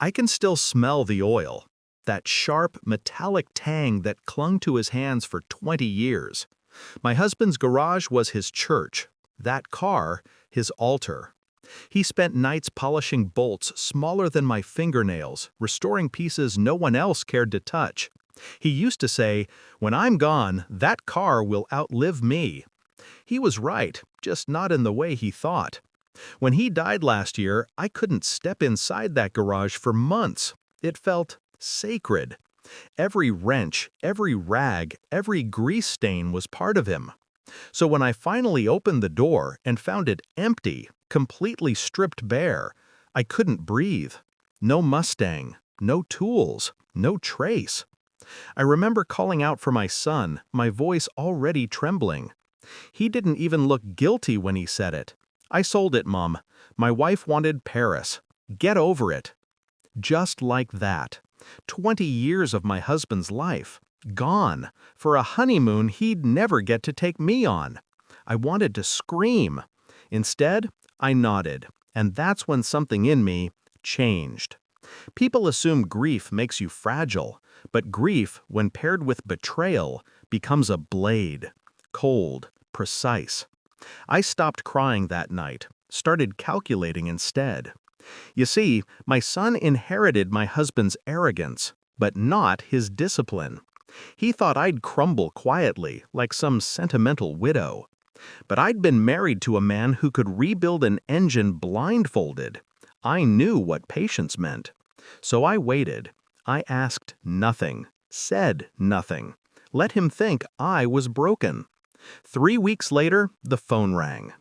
I can still smell the oil, that sharp, metallic tang that clung to his hands for 20 years. My husband's garage was his church, that car, his altar. He spent nights polishing bolts smaller than my fingernails, restoring pieces no one else cared to touch. He used to say, "When I'm gone, that car will outlive me." He was right, just not in the way he thought. When he died last year, I couldn't step inside that garage for months. It felt sacred. Every wrench, every rag, every grease stain was part of him. So when I finally opened the door and found it empty, completely stripped bare, I couldn't breathe. No Mustang, no tools, no trace. I remember calling out for my son, my voice already trembling. He didn't even look guilty when he said it. "I sold it, Mom. My wife wanted Paris. Get over it." Just like that. 20 years of my husband's life. Gone. For a honeymoon he'd never get to take me on. I wanted to scream. Instead, I nodded. And that's when something in me changed. People assume grief makes you fragile, but grief, when paired with betrayal, becomes a blade. Cold, precise. I stopped crying that night, started calculating instead. You see, my son inherited my husband's arrogance, but not his discipline. He thought I'd crumble quietly, like some sentimental widow. But I'd been married to a man who could rebuild an engine blindfolded. I knew what patience meant. So I waited. I asked nothing, said nothing. Let him think I was broken. 3 weeks later, the phone rang.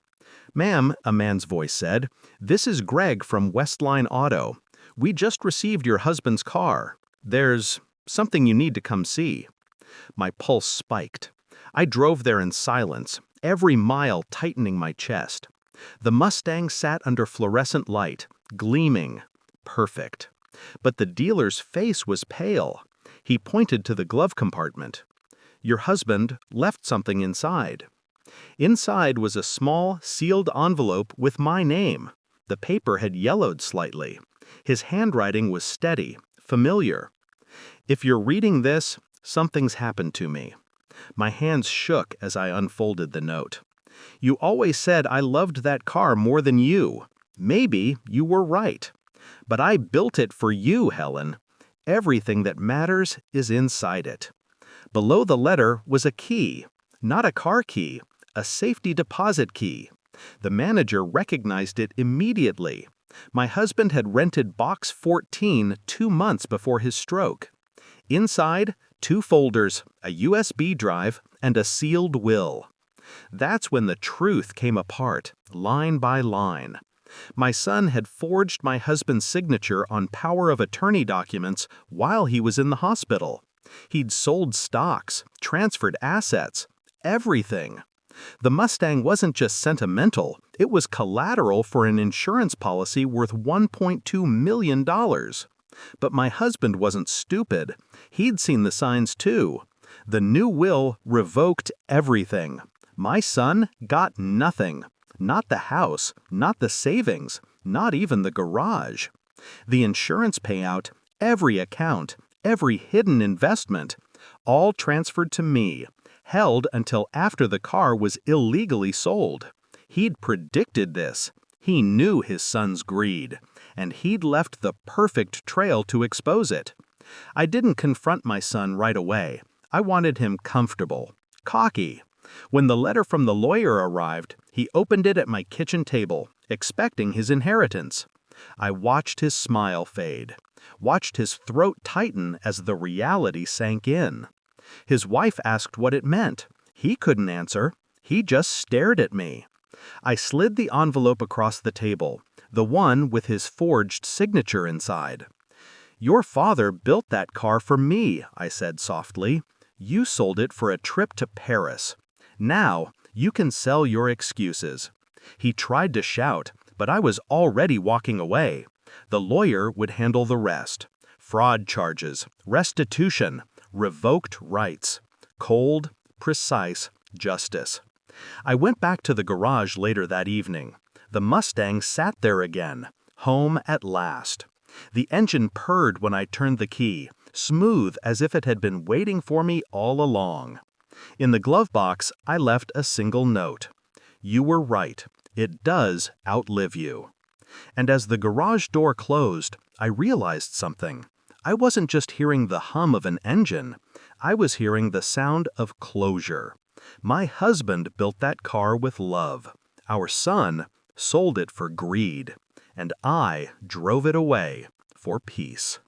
"Ma'am," a man's voice said, "this is Greg from Westline Auto. We just received your husband's car. There's something you need to come see." My pulse spiked. I drove there in silence, every mile tightening my chest. The Mustang sat under fluorescent light, gleaming, perfect. But the dealer's face was pale. He pointed to the glove compartment. "Your husband left something inside." Inside was a small, sealed envelope with my name. The paper had yellowed slightly. His handwriting was steady, familiar. "If you're reading this, something's happened to me." My hands shook as I unfolded the note. "You always said I loved that car more than you. Maybe you were right. But I built it for you, Helen. Everything that matters is inside it." Below the letter was a key, not a car key, a safety deposit key. The manager recognized it immediately. My husband had rented box 14 2 months before his stroke. Inside, 2 folders, a USB drive, and a sealed will. That's when the truth came apart, line by line. My son had forged my husband's signature on power of attorney documents while he was in the hospital. He'd sold stocks, transferred assets, everything. The Mustang wasn't just sentimental, it was collateral for an insurance policy worth $1.2 million. But my husband wasn't stupid. He'd seen the signs too. The new will revoked everything. My son got nothing. Not the house, not the savings, not even the garage. The insurance payout, every account, every hidden investment, all transferred to me, held until after the car was illegally sold. He'd predicted this. He knew his son's greed, and he'd left the perfect trail to expose it. I didn't confront my son right away. I wanted him comfortable, cocky. When the letter from the lawyer arrived, he opened it at my kitchen table, expecting his inheritance. I watched his smile fade, watched his throat tighten as the reality sank in. His wife asked what it meant. He couldn't answer. He just stared at me. I slid the envelope across the table, the one with his forged signature inside. "Your father built that car for me," I said softly. "You sold it for a trip to Paris. Now, you can sell your excuses." He tried to shout, but I was already walking away. The lawyer would handle the rest. Fraud charges, restitution, revoked rights. Cold, precise justice. I went back to the garage later that evening. The Mustang sat there again, home at last. The engine purred when I turned the key, smooth as if it had been waiting for me all along. In the glove box, I left a single note. You were right. It does outlive you. And as the garage door closed, I realized something. I wasn't just hearing the hum of an engine. I was hearing the sound of closure. My husband built that car with love. Our son sold it for greed. And I drove it away for peace.